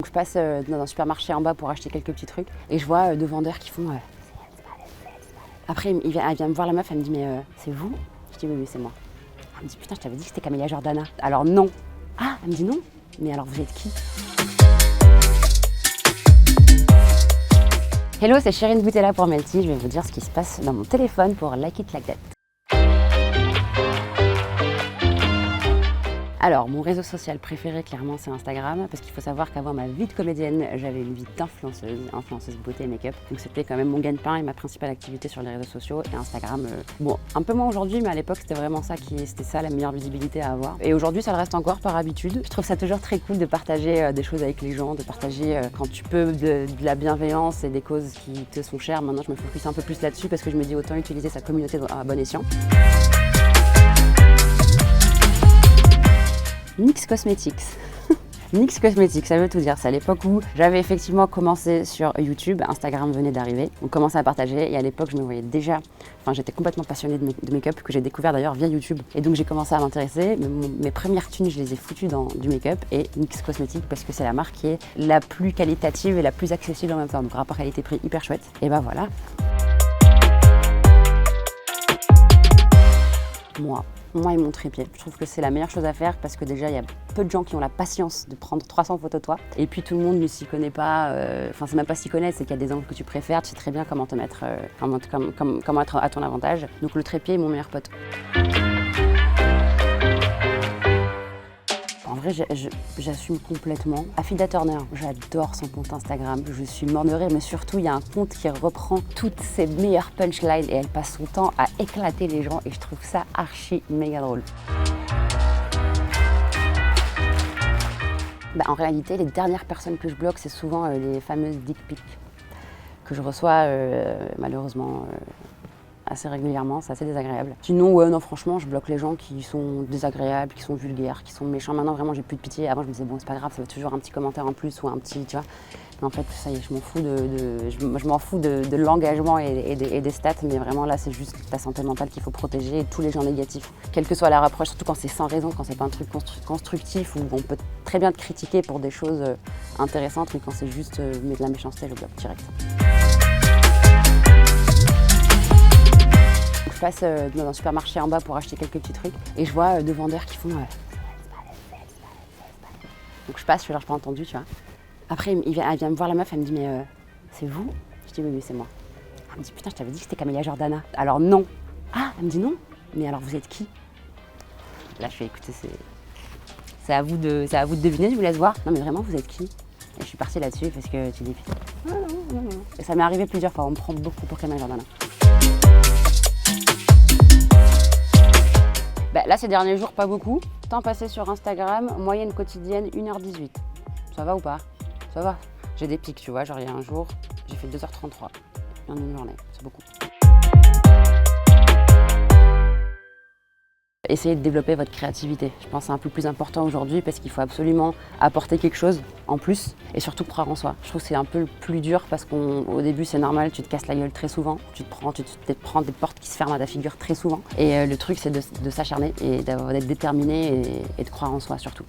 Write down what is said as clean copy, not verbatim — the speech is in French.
je passe dans un supermarché en bas pour acheter quelques petits trucs et je vois deux vendeurs qui font Après il vient me voir la meuf, elle me dit mais c'est vous? Je dis oui c'est moi. Elle me dit putain je t'avais dit que c'était Camélia Jordana. Alors non. Ah elle me dit non. Mais alors vous êtes qui? Hello, c'est Chérine Boutella pour Melty. Je vais vous dire ce qui se passe dans mon téléphone pour Like It Like That. Alors, mon réseau social préféré, clairement, c'est Instagram, parce qu'il faut savoir qu'avant ma vie de comédienne, j'avais une vie d'influenceuse beauté et make-up. Donc c'était quand même mon gagne-pain et ma principale activité sur les réseaux sociaux. Et Instagram, bon, un peu moins aujourd'hui, mais à l'époque, c'était vraiment ça c'était ça la meilleure visibilité à avoir. Et aujourd'hui, ça le reste encore par habitude. Je trouve ça toujours très cool de partager des choses avec les gens, de partager quand tu peux de la bienveillance et des causes qui te sont chères. Maintenant, je me focus un peu plus là-dessus parce que je me dis autant utiliser sa communauté à bon escient. NYX Cosmetics. NYX Cosmetics, ça veut tout dire. C'est à l'époque où j'avais effectivement commencé sur YouTube, Instagram venait d'arriver, on commençait à partager et à l'époque je me voyais déjà, j'étais complètement passionnée de make-up que j'ai découvert d'ailleurs via YouTube et donc j'ai commencé à m'intéresser. Mes premières thunes je les ai foutues dans du make-up et NYX Cosmetics parce que c'est la marque qui est la plus qualitative et la plus accessible en même temps, donc rapport qualité-prix hyper chouette. Et ben voilà. Moi et mon trépied. Je trouve que c'est la meilleure chose à faire parce que déjà il y a peu de gens qui ont la patience de prendre 300 photos de toi et puis tout le monde ne s'y connaît pas, c'est même pas s'y connaître, c'est qu'il y a des angles que tu préfères, tu sais très bien comment te mettre, comment être à ton avantage. Donc le trépied est mon meilleur pote. En vrai, j'assume complètement. Affida Turner, j'adore son compte Instagram. Je suis morte de rire, mais surtout, il y a un compte qui reprend toutes ses meilleures punchlines et elle passe son temps à éclater les gens et je trouve ça archi méga drôle. En réalité, les dernières personnes que je bloque, c'est souvent les fameuses dick pics que je reçois malheureusement assez régulièrement, c'est assez désagréable. Sinon, ouais, non, franchement, je bloque les gens qui sont désagréables, qui sont vulgaires, qui sont méchants. Maintenant, vraiment, j'ai plus de pitié. Avant, je me disais, bon, c'est pas grave, ça va toujours un petit commentaire en plus ou un petit, tu vois. Mais en fait, ça y est, je m'en fous de l'engagement et des stats, mais vraiment, là, c'est juste ta santé mentale qu'il faut protéger et tous les gens négatifs. Quelle que soit la rapproche, surtout quand c'est sans raison, quand c'est pas un truc constructif, où on peut très bien te critiquer pour des choses intéressantes, mais quand c'est juste mais de la méchanceté, je bloque direct. Je passe dans un supermarché en bas pour acheter quelques petits trucs et je vois deux vendeurs qui font donc je passe, je suis là, je pas entendu, tu vois. Après elle vient me voir la meuf, elle me dit mais c'est vous? Je dis oui c'est moi. Elle me dit putain je t'avais dit que c'était Camélia Jordana. Alors non. Ah elle me dit non. Mais alors vous êtes qui? Là je fais écoutez c'est à vous de deviner, je vous laisse voir. Non mais vraiment vous êtes qui? Et je suis partie là-dessus parce que tu dis non. Et ça m'est arrivé plusieurs fois, on me prend beaucoup pour Camélia Jordana. Là, ces derniers jours, pas beaucoup. Temps passé sur Instagram, moyenne quotidienne 1h18. Ça va ou pas? Ça va. J'ai des pics, tu vois. Genre, il y a un jour, j'ai fait 2h33 en une journée. C'est beaucoup. Essayez de développer votre créativité. Je pense que c'est un peu plus important aujourd'hui parce qu'il faut absolument apporter quelque chose en plus et surtout croire en soi. Je trouve que c'est un peu le plus dur parce qu'au début c'est normal, tu te casses la gueule très souvent, tu te prends des portes qui se ferment à ta figure très souvent et le truc c'est de s'acharner et d'être déterminé et de croire en soi surtout.